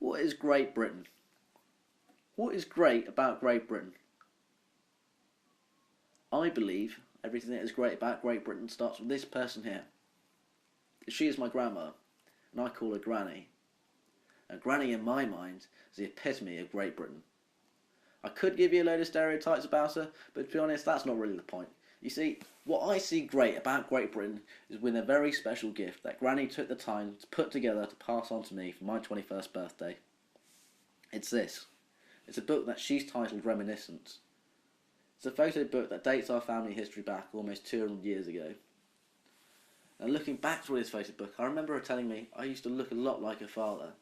What is Great Britain? What is great about Great Britain? I believe everything that is great about Great Britain starts with this person here. She is my grandma, and I call her Granny. And Granny, in my mind, is the epitome of Great Britain. I could give you a load of stereotypes about her, but to be honest, that's not really the point. You see, what I see great about Great Britain is with a very special gift that Granny took the time to put together to pass on to me for my 21st birthday. It's this. It's a book that she's titled Reminiscence. It's a photo book that dates our family history back almost 200 years ago. And looking back through this photo book, I remember her telling me I used to look a lot like her father.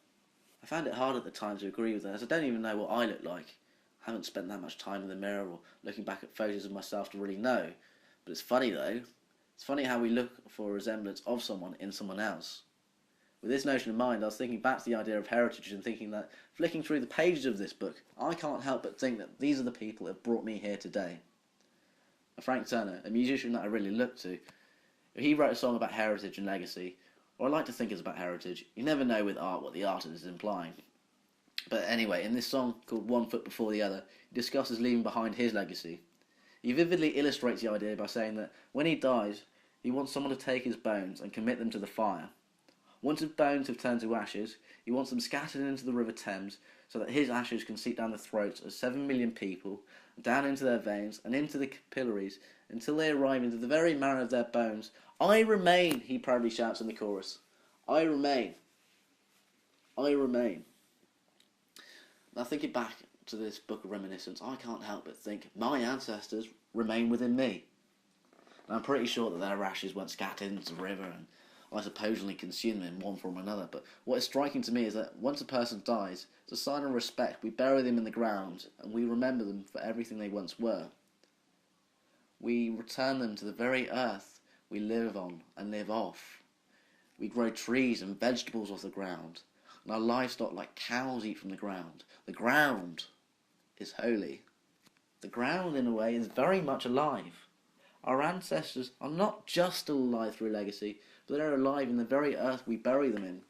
I found it hard at the time to agree with her, as I don't even know what I look like. I haven't spent that much time in the mirror or looking back at photos of myself to really know. But it's funny though. It's funny how we look for a resemblance of someone in someone else. With this notion in mind, I was thinking back to the idea of heritage and thinking that, flicking through the pages of this book, I can't help but think that these are the people that have brought me here today. Frank Turner, a musician that I really look to, he wrote a song about heritage and legacy, or I like to think it's about heritage. You never know with art what the artist is implying. But anyway, in this song called One Foot Before the Other, he discusses leaving behind his legacy. He vividly illustrates the idea by saying that when he dies, he wants someone to take his bones and commit them to the fire. Once his bones have turned to ashes, he wants them scattered into the River Thames so that his ashes can seep down the throats of 7 million people, down into their veins and into the capillaries until they arrive into the very marrow of their bones. I remain, he proudly shouts in the chorus. I remain. I remain. Now thinking back to this book of reminiscence, I can't help but think my ancestors remain within me. And I'm pretty sure that their ashes weren't scattered into the river and I supposedly consume them in one form or another, but what is striking to me is that once a person dies, as a sign of respect, we bury them in the ground and we remember them for everything they once were. We return them to the very earth we live on and live off. We grow trees and vegetables off the ground, and our livestock like cows eat from the ground. The ground is holy. The ground, in a way, is very much alive. Our ancestors are not just still alive through legacy, but they're alive in the very earth we bury them in.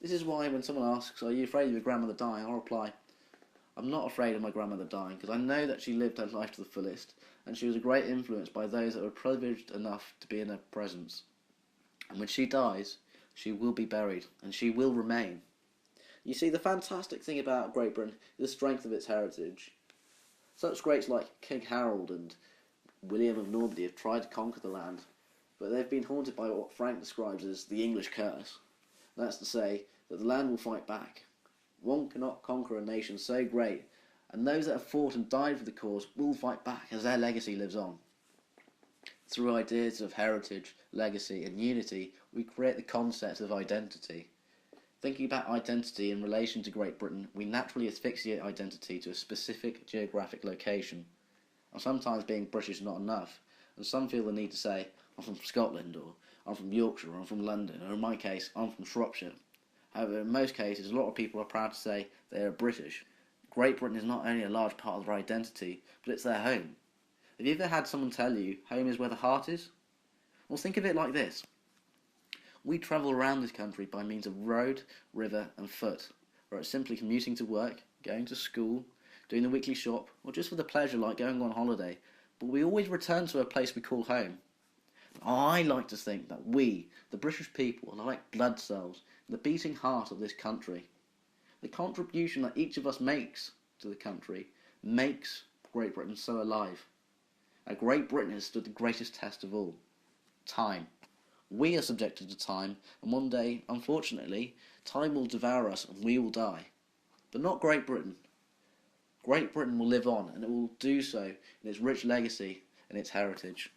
This is why when someone asks, are you afraid of your grandmother dying? I'll reply, I'm not afraid of my grandmother dying, because I know that she lived her life to the fullest, and she was a great influence by those that were privileged enough to be in her presence. And when she dies, she will be buried, and she will remain. You see, the fantastic thing about Great Britain is the strength of its heritage. Such greats like King Harold and William of Normandy have tried to conquer the land, but they've been haunted by what Frank describes as the English curse. That's to say, that the land will fight back. One cannot conquer a nation so great, and those that have fought and died for the cause will fight back as their legacy lives on. Through ideas of heritage, legacy and unity, we create the concept of identity. Thinking about identity in relation to Great Britain, we naturally asphyxiate identity to a specific geographic location. And sometimes being British is not enough, and some feel the need to say, I'm from Scotland, or I'm from Yorkshire, or I'm from London, or in my case, I'm from Shropshire. However, in most cases, a lot of people are proud to say they are British. Great Britain is not only a large part of their identity, but it's their home. Have you ever had someone tell you, home is where the heart is? Well, think of it like this. We travel around this country by means of road, river and foot, or it's simply commuting to work, going to school, doing the weekly shop, or just for the pleasure like going on holiday, but we always return to a place we call home. I like to think that we, the British people, are like blood cells in the beating heart of this country. The contribution that each of us makes to the country makes Great Britain so alive. And Great Britain has stood the greatest test of all, time. We are subjected to time, and one day, unfortunately, time will devour us and we will die. But not Great Britain. Great Britain will live on, and it will do so in its rich legacy and its heritage.